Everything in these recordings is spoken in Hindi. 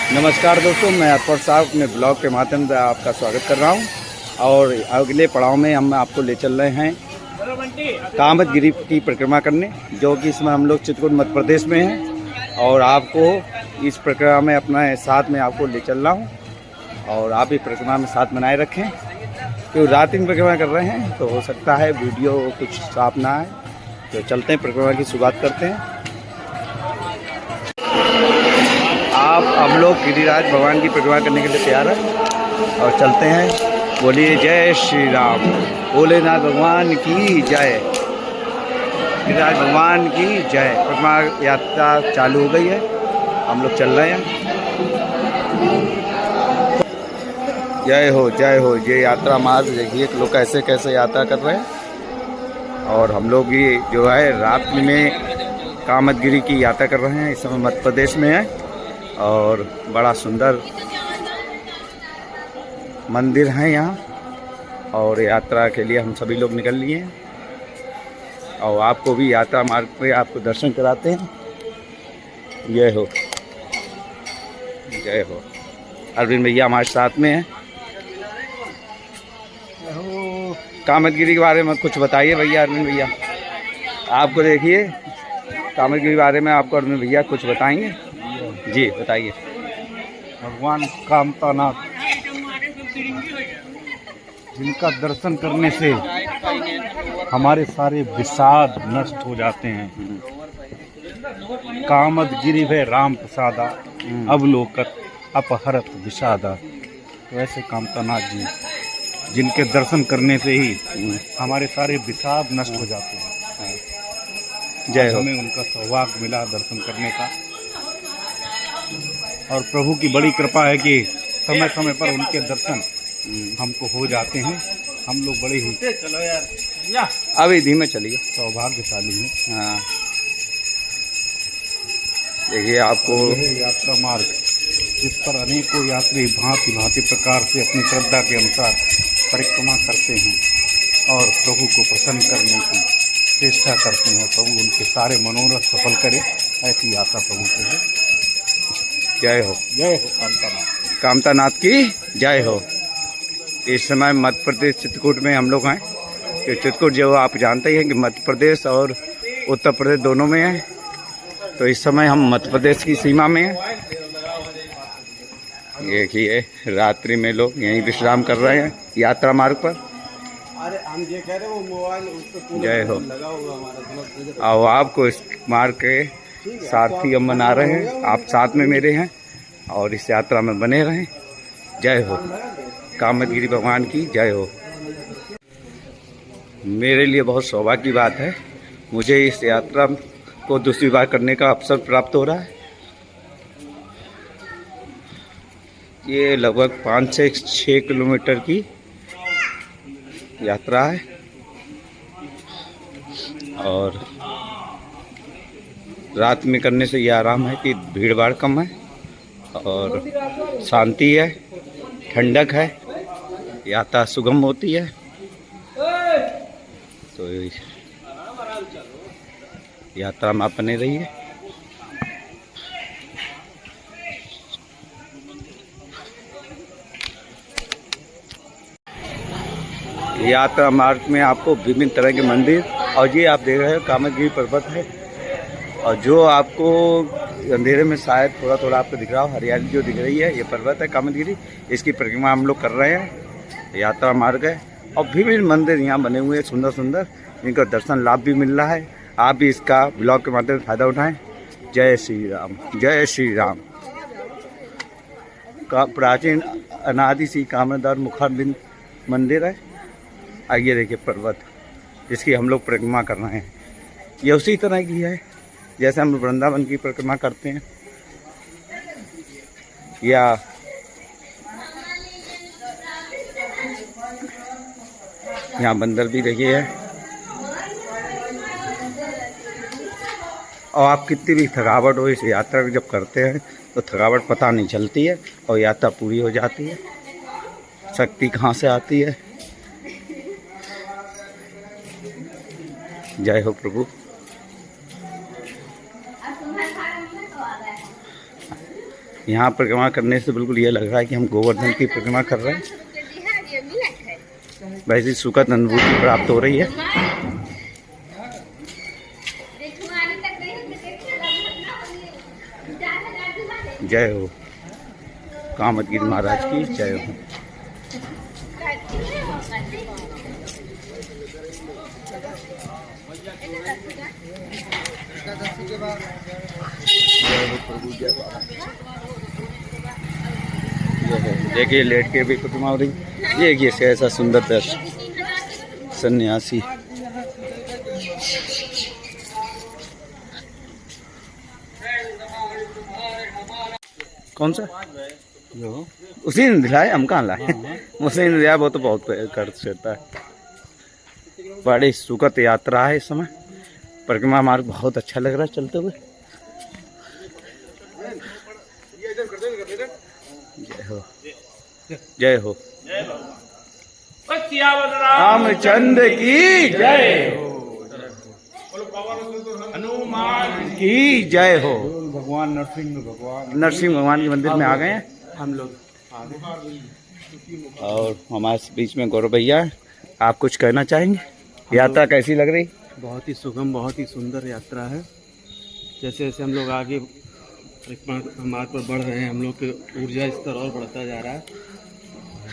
नमस्कार दोस्तों, मैं अकबर साहब अपने ब्लॉग के माध्यम से आपका स्वागत कर रहा हूं। और अगले पड़ाव में हम आपको ले चल रहे हैं कामदगिरी की परिक्रमा करने, जो कि इसमें हम लोग चित्रकूट मध्य प्रदेश में हैं। और आपको इस परिक्रमा में अपना साथ में आपको ले चल रहा हूं। और आप इस परिक्रमा में साथ बनाए रखें, क्योंकि रात दिन परिक्रमा कर रहे हैं तो हो सकता है वीडियो कुछ साफ ना आए। तो चलते हैं, परिक्रमा की शुरुआत करते हैं। आप हम लोग गिरिराज भगवान की परिक्रमा करने के लिए तैयार हैं और चलते हैं। बोलिए जय श्री राम, भोलेनाथ भगवान की जय, गिरिराज भगवान की जय। परिक्रमा यात्रा चालू हो गई है, हम लोग चल रहे हैं। जय हो जय हो। ये यात्रा मार्ग देखिए लोग कैसे कैसे यात्रा कर रहे हैं। और हम लोग ये जो है रात में कामदगिरी की यात्रा कर रहे हैं। इस समय मध्य प्रदेश में है और बड़ा सुंदर मंदिर है यहाँ। और यात्रा के लिए हम सभी लोग निकल लिए हैं और आपको भी यात्रा मार्ग पे आपको दर्शन कराते हैं। जय हो जय हो। अरविंद भैया हमारे साथ में हैं। कामदगिरी के बारे में कुछ बताइए भैया। अरविंद भैया आपको देखिए कामदगिरी के बारे में आपको अरविंद भैया कुछ बताएंगे जी, बताइए। भगवान कामतानाथ, जिनका दर्शन करने से हमारे सारे विषाद नष्ट हो जाते हैं। कामदगिरि भय राम प्रसादा, अवलोकत अपहरत विषादा। तो ऐसे कामतानाथ जी, जिनके दर्शन करने से ही हमारे सारे विषाद नष्ट हो जाते हैं। जय हो। हमें उनका सौभाग्य मिला दर्शन करने का। और प्रभु की बड़ी कृपा है कि समय समय पर उनके दर्शन हमको हो जाते हैं। हम लोग बड़े ही चलो यार अभी धीमे चलिए, सौभाग्यशाली हैं। हाँ देखिए आपको यह यात्रा मार्ग, जिस पर अनेकों यात्री भांति भांति प्रकार से अपनी श्रद्धा के अनुसार परिक्रमा करते हैं और प्रभु को प्रसन्न करने की चेष्टा करते हैं। प्रभु उनके सारे मनोरथ सफल करे, ऐसी आशा प्रभु से है। जय हो कामतानाथ। कामतानाथ की जय हो। इस समय मध्य प्रदेश चित्रकूट में हम लोग हैं। कि चित्रकूट जो आप जानते ही हैं कि मध्य प्रदेश और उत्तर प्रदेश दोनों में है। तो इस समय हम मध्य प्रदेश की सीमा में हैं। देखिए रात्रि में लोग यहीं विश्राम कर रहे हैं यात्रा मार्ग पर। अरे हम ये कह रहे हैं वो मोबाइल जय हो। लगा होगा हमारा। और आपको इस मार्ग के सारथी हम बना रहे हैं, आप साथ में मेरे हैं और इस यात्रा में बने रहें। जय हो। कामदगिरी भगवान की जय हो। मेरे लिए बहुत सौभाग्य की बात है, मुझे इस यात्रा को दूसरी बार करने का अवसर प्राप्त हो रहा है। ये लगभग 5 से 6 किलोमीटर की यात्रा है और रात में करने से ये आराम है कि भीड़ भाड़ कम है और शांति है, ठंडक है, यात्रा सुगम होती है। तो यात्रा में आप बने रहिए। यात्रा मार्ग में आपको विभिन्न तरह के मंदिर, और ये आप देख रहे हो कामदगिरी पर्वत है। और जो आपको अंधेरे में शायद थोड़ा थोड़ा आपको दिख रहा हो, हरियाली जो दिख रही है, ये पर्वत है कामदगिरी। इसकी परिक्रमा हम लोग कर रहे हैं। यात्रा मार्ग है और विभिन्न मंदिर यहाँ बने हुए हैं सुंदर सुंदर, इनका दर्शन लाभ भी मिल रहा है। आप भी इसका ब्लॉग के माध्यम से फ़ायदा उठाएं। जय श्री राम जय श्री राम। का प्राचीन अनादि सी कामदार मुखारबिंद मंदिर है। आइए देखिए पर्वत, जिसकी हम लोग परिक्रमा कर रहे हैं। ये उसी तरह की है जैसे हम वृंदावन की परिक्रमा करते हैं। या यहाँ बंदर भी देखिए है। और आप कितनी भी थकावट हो इस यात्रा को जब करते हैं तो थकावट पता नहीं चलती है और यात्रा पूरी हो जाती है। शक्ति कहाँ से आती है। जय हो प्रभु। यहाँ परिक्रमा करने से बिल्कुल ये लग रहा है कि हम गोवर्धन की परिक्रमा कर रहे हैं। वैसी सुखद अनुभूति प्राप्त हो रही है। जय हो कामतगिरी महाराज की जय हो। देखिए लेट के भी प्रतिमा हो रही। ये ऐसा सुंदर दृश्य सन्यासी। कौन सा उसी ने दिलाया, हम कहाँ लाए? उसी ने दिया, वो तो बहुत खर्च करता है। बड़ी सुखद यात्रा है इस समय। परिक्रमा मार्ग बहुत अच्छा लग रहा है चलते हुए। जय हो जय हो रामचंद्र की जय हो, हनुमान की जय हो। भगवान नरसिंह भगवान के मंदिर में आ गए हैं हम लोग। और हमारे बीच में गौरव भैया, आप कुछ कहना चाहेंगे? यात्रा कैसी लग रही? बहुत ही सुगम, बहुत ही सुंदर यात्रा है। जैसे जैसे हम लोग आगे मार्ग पर बढ़ रहे हैं, हम लोग के ऊर्जा स्तर और बढ़ता जा रहा है।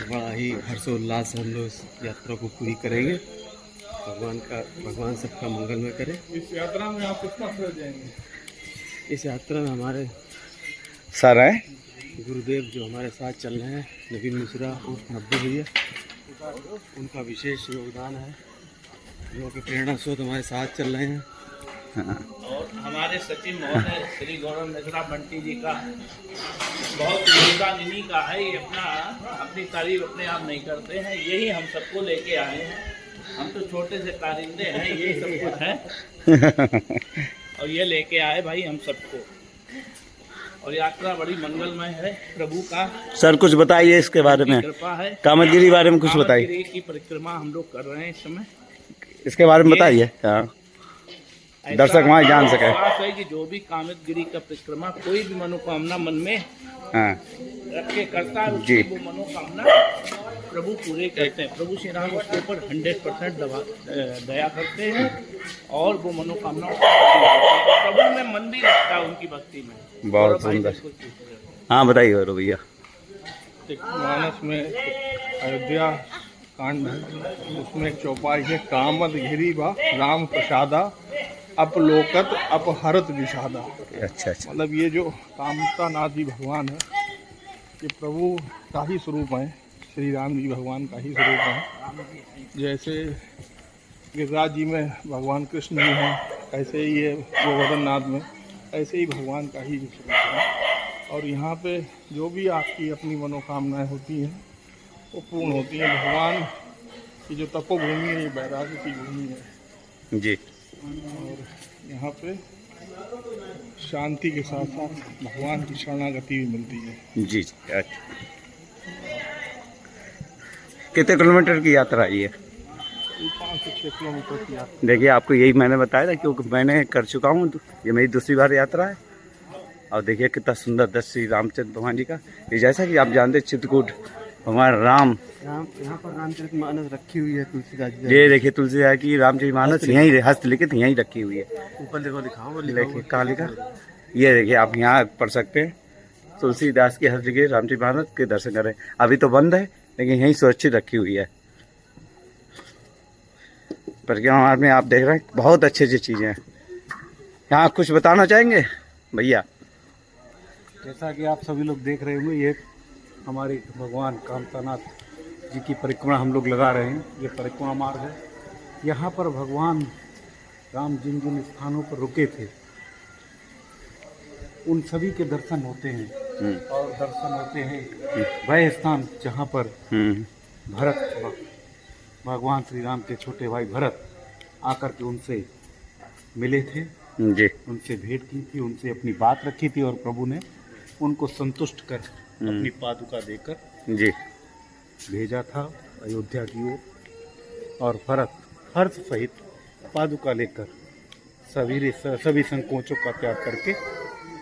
बड़ा ही हर्षोल्लास से हम लोग इस यात्रा को पूरी करेंगे। भगवान सबका मंगलमय करे। इस यात्रा में आप कितना समय जाएंगे? इस यात्रा में हमारे सर है गुरुदेव जो हमारे साथ चल रहे हैं, नवीन मिश्रा उर्फ नब्बे भैया, उनका विशेष योगदान है। जो कि प्रेरणा स्रोत हमारे साथ चल रहे हैं। और हमारे सचिव महोदय श्री गौरव मिश्रा बंटी जी का बहुत योगदान इन्हीं का है। ये अपनी तारीफ अपने आप नहीं करते हैं, यही हम सबको लेके आए हैं। हम तो छोटे से कारिंदे हैं, यही सब कुछ है। और ये लेके आए भाई हम सबको। और यात्रा बड़ी मंगलमय है प्रभु का। सर कुछ बताइए इसके बारे में, कृपा है। कामतगिरी बारे में कुछ बताइए। कामतगिरी की परिक्रमा हम लोग कर रहे हैं इस समय, इसके बारे में बताइए। हाँ, दर्शक वहाँ जान सके। विश्वास है कि जो भी कामतगिरी का परिक्रमा कोई भी मनोकामना मन में रख के करता है, उसकी वो मनोकामना प्रभु पूरे करते हैं। प्रभु श्री राम उसके ऊपर 100% दया करते हैं और वो मनोकामना प्रभु में मन भी लगता है उनकी भक्ति में। बहुत सुंदर। हाँ बताइए गौरव भैया। मानस में अयोध्या कांड है, उसमें एक चौपाई है, कामतगिरी व राम प्रसादा अपलोकत अपहरत विषादा। अच्छा अच्छा। मतलब ये जो कामता नाथ जी भगवान है, ये प्रभु का ही स्वरूप है, श्री राम जी भगवान का ही स्वरूप है। जैसे गिरिराज जी में भगवान कृष्ण जी हैं, ऐसे ही ये गोवर्धन नाथ में ऐसे ही भगवान का ही स्वरूप है। और यहाँ पे जो भी आपकी अपनी मनोकामनाएं होती हैं वो पूर्ण होती हैं। भगवान की जो तपोभूमि है, ये वैराग्य की भूमि है जी। और यहाँ पे शांति के साथ साथ भगवान की शरणागति भी मिलती है। जी जी। अच्छा, कितने किलोमीटर की यात्रा है ये? 5 से 6 किलोमीटर की यात्रा। देखिए आपको यही मैंने बताया था, क्योंकि मैंने कर चुका हूँ। ये मेरी दूसरी बार यात्रा है। और देखिए कितना सुंदर दृश्य श्री रामचंद्र भगवान जी का। ये जैसा कि आप जानते हैं चित्रकूट हमारा राम यहाँ पर रामचरितमानस रखी हुई है तुलसीदास जी। ये देखिए तुलसीदास की रामचरितमानस यहीं हस्तलिखित यहीं रखी हुई है। ऊपर देखो दिखाओ, देखिए कहाँ लिखा, ये देखिए आप यहाँ पढ़ सकते हैं। तुलसीदास की हस्तलिखित रामचरितमानस के दर्शन करें। अभी तो बंद है लेकिन यहीं सुरक्षित रखी हुई है। परिक्रमा में आप देख रहे हैं बहुत अच्छी अच्छी चीज़ें हैं। यहाँ कुछ बताना चाहेंगे भैया? जैसा कि आप सभी लोग देख रहे होंगे, ये हमारे भगवान कामतानाथ जी की परिक्रमा हम लोग लगा रहे हैं। ये परिक्रमा मार्ग है। यहाँ पर भगवान राम जिन जिन स्थानों पर रुके थे उन सभी के दर्शन होते हैं। और दर्शन होते हैं वह स्थान जहाँ पर भरत, भगवान श्री राम के छोटे भाई भरत आकर के उनसे मिले थे जी। उनसे भेंट की थी, उनसे अपनी बात रखी थी और प्रभु ने उनको संतुष्ट कर अपनी पादुका देकर जी भेजा था अयोध्या की ओर। और भरत हर्ष सहित पादुका लेकर सभी संकोचों का त्याग करके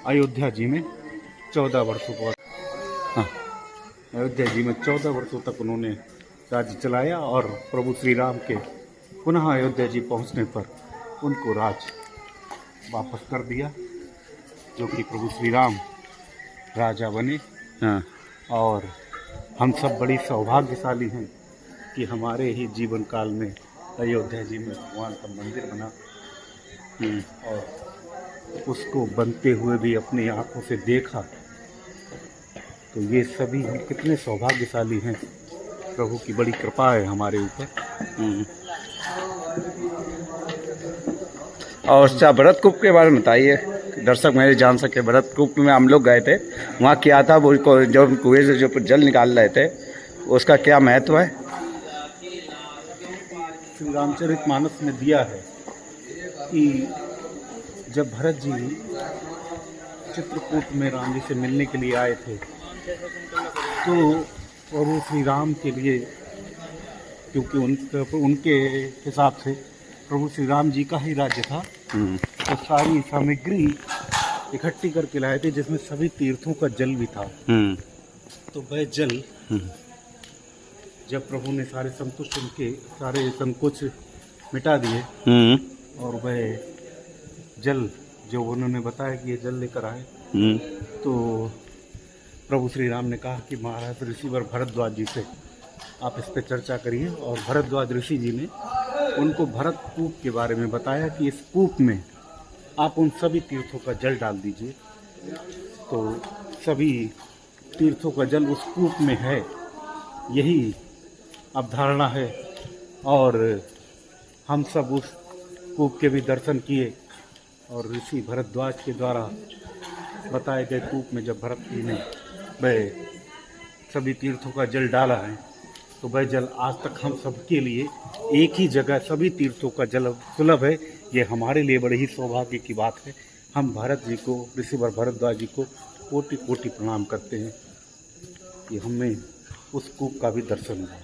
अयोध्या जी में 14 वर्षों पर हाँ, अयोध्या जी में 14 वर्षों तक उन्होंने राज्य चलाया और प्रभु श्री राम के पुनः अयोध्या जी पहुंचने पर उनको राज वापस कर दिया, जो कि प्रभु श्री राम राजा बने। हाँ। और हम सब बड़ी सौभाग्यशाली हैं कि हमारे ही जीवन काल में अयोध्या जी में भगवान का मंदिर बना और उसको बनते हुए भी अपनी आंखों से देखा। तो ये सभी हम कितने सौभाग्यशाली हैं, प्रभु की बड़ी कृपा है हमारे ऊपर। और अच्छा, भरत कूप के बारे में बताइए, दर्शक मेरे जान सके। भरत कूप में हम लोग गए थे, वहाँ क्या था, वो जब कुएं से जो जल निकाल रहे थे उसका क्या महत्व है? श्री रामचरितमानस में दिया है कि जब भरत जी चित्रकूट में राम जी से मिलने के लिए आए थे, तो प्रभु श्री राम के लिए, क्योंकि उनके हिसाब से प्रभु श्री राम जी का ही राज्य था, तो सारी सामग्री इकट्ठी करके लाए थे, जिसमें सभी तीर्थों का जल भी था। तो वह जल जब प्रभु ने सारे संतुष्ट, उनके सारे संकोच मिटा दिए और वह जल जो उन्होंने बताया कि ये जल लेकर आए, तो प्रभु श्री राम ने कहा कि महाराज ऋषिवर भरद्वाज जी से आप इस पर चर्चा करिए। और भरद्वाज ऋषि जी ने उनको भरत कूप के बारे में बताया कि इस कूप में आप उन सभी तीर्थों का जल डाल दीजिए। तो सभी तीर्थों का जल उस कूप में है, यही अवधारणा है। और हम सब उस कूप के भी दर्शन किए और ऋषि भरद्वाज के द्वारा बताए गए कूप में जब भरत जी ने वह सभी तीर्थों का जल डाला है, तो वह जल आज तक हम सबके लिए एक ही जगह सभी तीर्थों का जल सुलभ है। ये हमारे लिए बड़े ही सौभाग्य की बात है। हम भरत जी को, ऋषिवर भरद्वाज जी को कोटि कोटि प्रणाम करते हैं कि हमें उस कूप का भी दर्शन हुआ।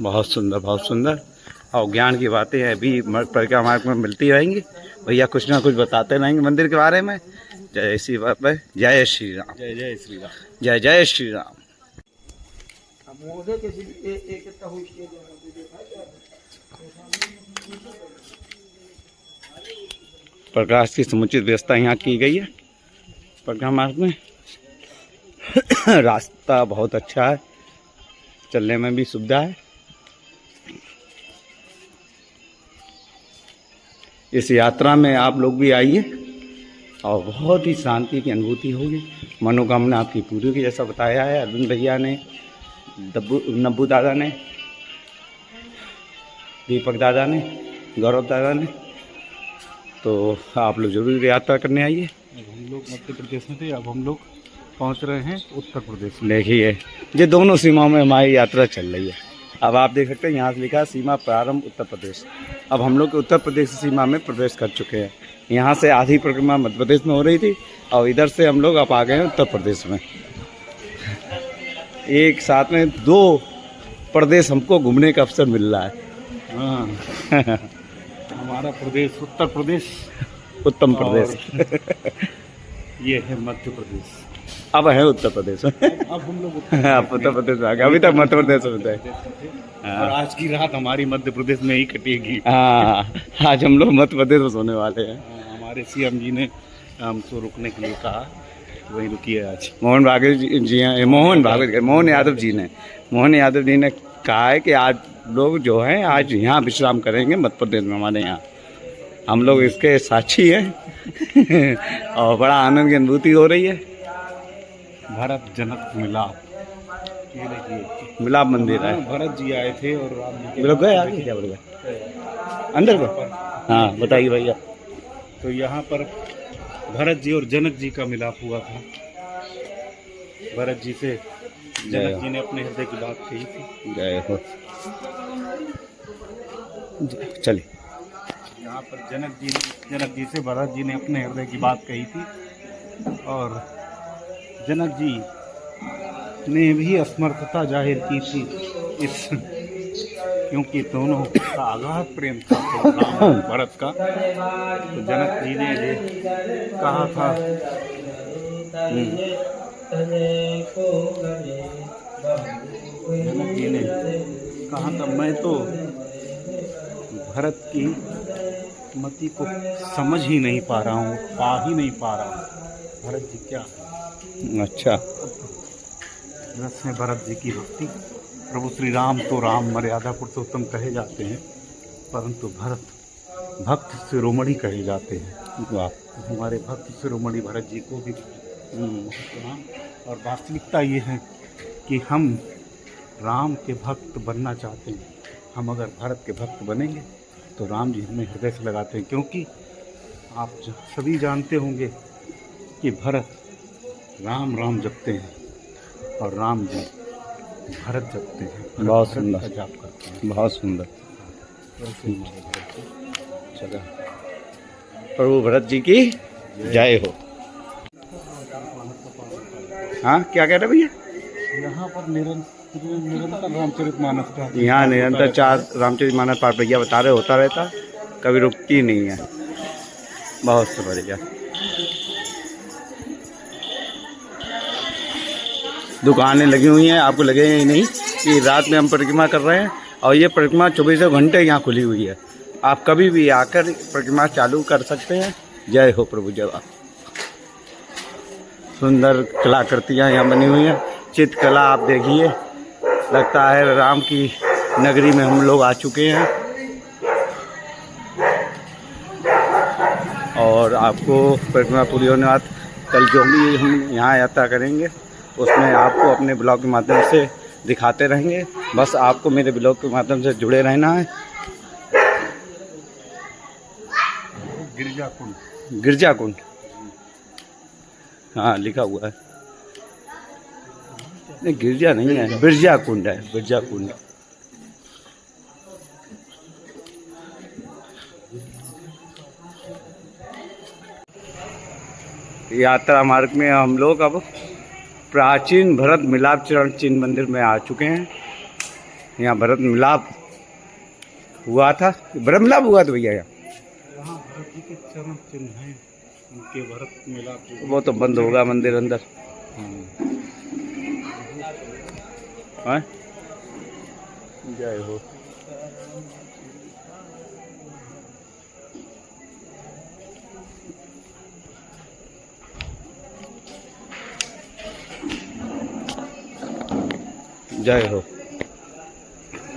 बहुत सुंदर, बहुत सुंदर। और ज्ञान की बातें अभी परिक्रमा मार्ग में मिलती रहेंगी। भैया कुछ ना कुछ बताते रहेंगे मंदिर के बारे में। जय श्री बाबा, जय श्री राम, जय जय श्री राम, जय जय श्री राम। प्रकाश की समुचित व्यवस्था यहाँ की गई है परिक्रमा मार्ग में। रास्ता बहुत अच्छा है, चलने में भी सुविधा है। इस यात्रा में आप लोग भी आइए और बहुत ही शांति की अनुभूति होगी। मनोकामना आपकी पूरी होगी, जैसा बताया है अरविंद भैया ने, नब्बू दादा ने, दीपक दादा ने, गौरव दादा ने। तो आप लोग जरूर यात्रा करने आइए। हम लोग मध्य प्रदेश में थे, अब हम लोग पहुंच रहे हैं उत्तर प्रदेश में। देखिए, ये दोनों सीमाओं में हमारी यात्रा चल रही है। अब आप देख सकते हैं यहाँ से लिखा है सीमा प्रारंभ उत्तर प्रदेश। अब हम लोग उत्तर प्रदेश सीमा में प्रवेश कर चुके हैं। यहाँ से आधी परिक्रमा मध्य प्रदेश में हो रही थी और इधर से हम लोग अब आ गए हैं उत्तर प्रदेश में। एक साथ में दो प्रदेश हमको घूमने का अवसर मिल रहा है। हाँ हमारा प्रदेश उत्तर प्रदेश, उत्तम प्रदेश। ये है मध्य प्रदेश। अब है उत्तर प्रदेश। अब हम लोग आप उत्तर प्रदेश में आ गए, अभी तक मध्य प्रदेश में थे। और आज की रात हमारी मध्य प्रदेश में ही कटेगी। हाँ, आज हम लोग मध्य प्रदेश में सोने वाले हैं। हमारे सीएम जी ने हमको रुकने के लिए कहा, वहीं रुकिए आज। मोहन यादव जी ने कहा है कि आज लोग जो हैं आज यहाँ विश्राम करेंगे मध्य प्रदेश में हमारे यहाँ। हम लोग इसके साक्षी हैं और बड़ा आनंद की अनुभूति हो रही है। भरत जनक मिलाप, ये देखिए मिलाप मंदिर है। भरत जी आए थे और राम जी लोग गए आगे, क्या बोल गए अंदर को? हाँ बताइए भैया। तो यहाँ पर भरत जी और जनक जी का मिलाप हुआ था। भरत जी से जनक जी ने अपने हृदय की बात कही थी। जय हो। चलिए, यहाँ पर जनक जी से भरत जी ने अपने हृदय की बात कही थी और जनक जी ने भी असमर्थता जाहिर की थी इस, क्योंकि दोनों का अगाध प्रेम था राम भरत का। तो जनक जी ने कहा था जनक जी ने कहा था, मैं तो भरत की मति को समझ ही नहीं पा रहा हूँ, पा ही नहीं पा रहा हूँ। भरत जी क्या है? अच्छा, रस है भरत जी की भक्ति। प्रभु श्री राम तो राम मर्यादा पुरुषोत्तम कहे जाते हैं, परंतु भरत भक्त शिरोमणि कहे जाते हैं। वाह। हमारे भक्त शिरोमणि भरत जी को भी प्रणाम। और वास्तविकता ये है कि हम राम के भक्त बनना चाहते हैं। हम अगर भरत के भक्त बनेंगे तो राम जी हमें हृदय से लगाते हैं, क्योंकि आप सभी जानते होंगे कि भरत राम राम जपते हैं और राम जी भरत जपते हैं। बहुत भरत सुंदर। का जाप करते हैं। बहुत सुंदर। वैसे ही हमारे भरत जी। चलो, प्रभु भरत जी की जय हो। हाँ, क्या कह रहे भैया? यहाँ पर निरंतर रामचरितमानस का यहाँ निरंतर 4 रामचरितमानस पाठ भैया बता रहे, होता रहता, कभी रुकती नहीं है। बहुत से बढ़िया। दुकानें लगी हुई हैं, आपको लगेगा ही नहीं कि रात में हम परिक्रमा कर रहे हैं। और ये परिक्रमा 24 घंटे यहाँ खुली हुई है। आप कभी भी आकर परिक्रमा चालू कर सकते हैं। जय हो प्रभु जय। सुंदर कलाकृतियाँ यहाँ बनी हुई हैं। चित्रकला आप देखिए, लगता है राम की नगरी में हम लोग आ चुके हैं। और आपको परिक्रमा पूरी होने बाद कल जो भी हम यहाँ यात्रा करेंगे उसमें आपको अपने ब्लॉग के माध्यम से दिखाते रहेंगे। बस आपको मेरे ब्लॉग के माध्यम से जुड़े रहना है। गिरजा कुंड। गिरजा कुंड, हाँ लिखा हुआ है। नहीं, गिरजा नहीं है, बिरजा कुंड है। बिरजा कुंड। यात्रा मार्ग में हम लोग अब प्राचीन भरत मिलाप चरण चिन्ह मंदिर में आ चुके हैं। यहाँ भरत मिलाप हुआ था। भरत मिलाप हुआ था भैया यहाँ? यहाँ भरत जी के चरण चिन्ह हैं, उनके भरत मिलाप। वो तो बंद होगा मंदिर अंदर। हाँ? जय हो। जय हो।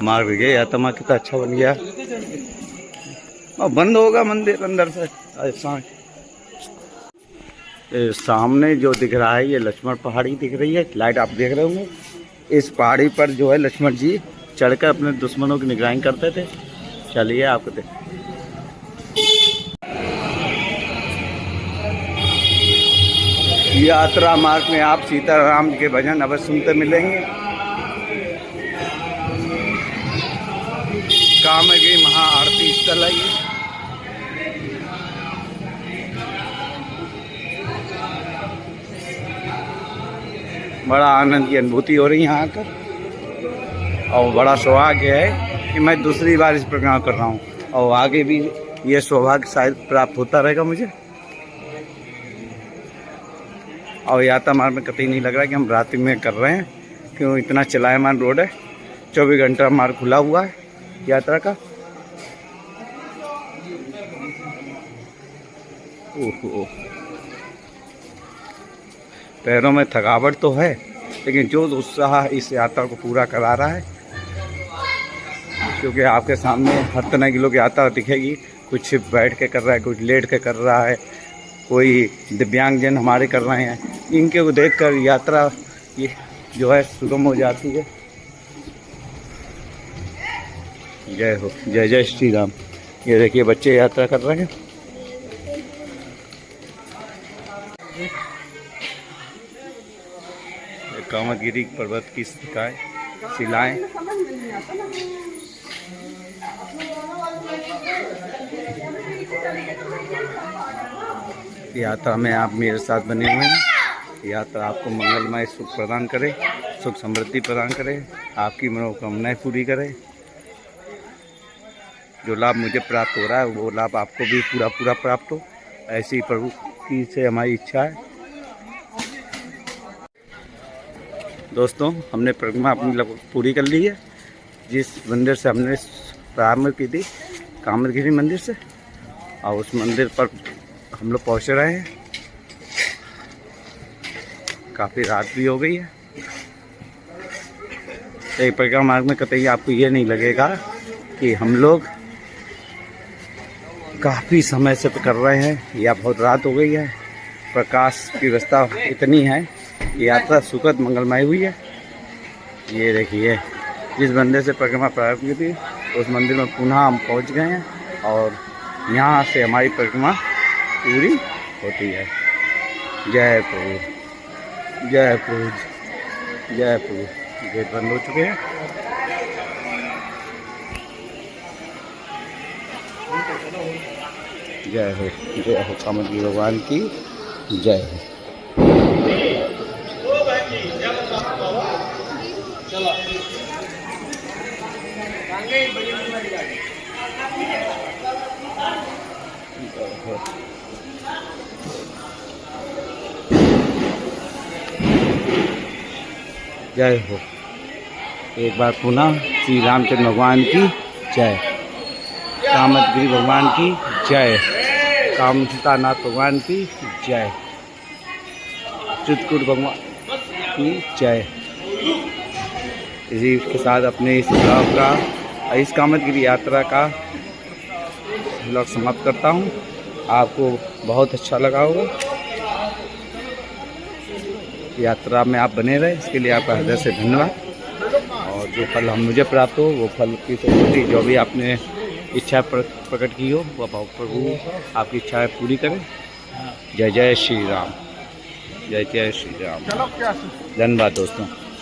मार्ग गए यात्रा कितना अच्छा बन गया। और बंद होगा मंदिर अंदर से। ऐसा सामने जो दिख रहा है ये लक्ष्मण पहाड़ी दिख रही है। लाइट आप देख रहे होंगे। इस पहाड़ी पर जो है लक्ष्मण जी चढ़कर अपने दुश्मनों की निगरानी करते थे। चलिए आपको देख। यात्रा मार्ग में आप सीताराम जी के भजन अवश्य सुनते मिलेंगे। कामगी महाआरती स्थल है ये। बड़ा आनंद की अनुभूति हो रही है यहाँ आकर। और बड़ा सौभाग्य है कि मैं दूसरी बार इस प्रोग्राम कर रहा हूँ और आगे भी ये सौभाग्य शायद प्राप्त होता रहेगा मुझे। और यात्रा मार्ग में कतई नहीं लग रहा कि हम रात्रि में कर रहे हैं, क्यों इतना चलायमान रोड है। 24 घंटा मार्ग खुला हुआ है यात्रा का। ओहो, पैरों में थकावट तो है, लेकिन जो उत्साह इस यात्रा को पूरा करा रहा है। क्योंकि आपके सामने हर तरह की लोग यात्रा दिखेगी। कुछ बैठ के कर रहा है, कुछ लेट के कर रहा है, कोई दिव्यांगजन हमारे कर रहे हैं। इनके को देखकर यात्रा ये जो है सुगम हो जाती है। जय हो। जय जय श्री राम। ये देखिए बच्चे यात्रा कर रहे हैं। कामदगिरी पर्वत की शिलाएं। यात्रा में आप मेरे साथ बने हुए हैं। यात्रा आपको मंगलमय सुख प्रदान करे, सुख समृद्धि प्रदान करे, आपकी मनोकामनाएं पूरी करे। जो लाभ मुझे प्राप्त हो रहा है वो लाभ आपको भी पूरा पूरा प्राप्त हो, ऐसी प्रभु की से हमारी इच्छा है। दोस्तों, हमने परिक्रमा अपनी लगभग पूरी कर ली है। जिस मंदिर से हमने प्रारंभ की थी, कामदगिरी मंदिर से, और उस मंदिर पर हम लोग पहुँच रहे हैं। काफ़ी रात भी हो गई है। एक परिक्रमा मार्ग में कतई आपको ये नहीं लगेगा कि हम लोग काफ़ी समय से कर रहे हैं या बहुत रात हो गई है। प्रकाश की व्यवस्था इतनी है कि यात्रा सुखद मंगलमय हुई है। ये देखिए, जिस मंदिर से परिक्रमा प्रारंभ की थी उस मंदिर में पुनः हम पहुंच गए हैं और यहाँ से हमारी परिक्रमा पूरी होती है। जय प्रभु, जय प्रभु, जय प्रभु। गेट बंद हो चुके हैं। जय हो कामदगिरी भगवान की जय हो। जय हो। एक बार पुनः श्री रामचंद्र भगवान की जय, कामदगिरी भगवान की जय, कामतानाथ भगवान की जय, चित्रकूट भगवान की जय। इसी के साथ अपने इस ब्लॉग का, इस कामदगिरी यात्रा का ब्लॉग समाप्त करता हूँ। आपको बहुत अच्छा लगा होगा। यात्रा में आप बने रहे, इसके लिए आपका हृदय से धन्यवाद। और जो फल मुझे प्राप्त हो, वो फल की समुद्धि जो भी आपने इच्छा प्रकट की हो, वह प्रभु आपकी इच्छाएं पूरी करें। जय जय श्री राम, जय जय श्री राम। धन्यवाद दोस्तों।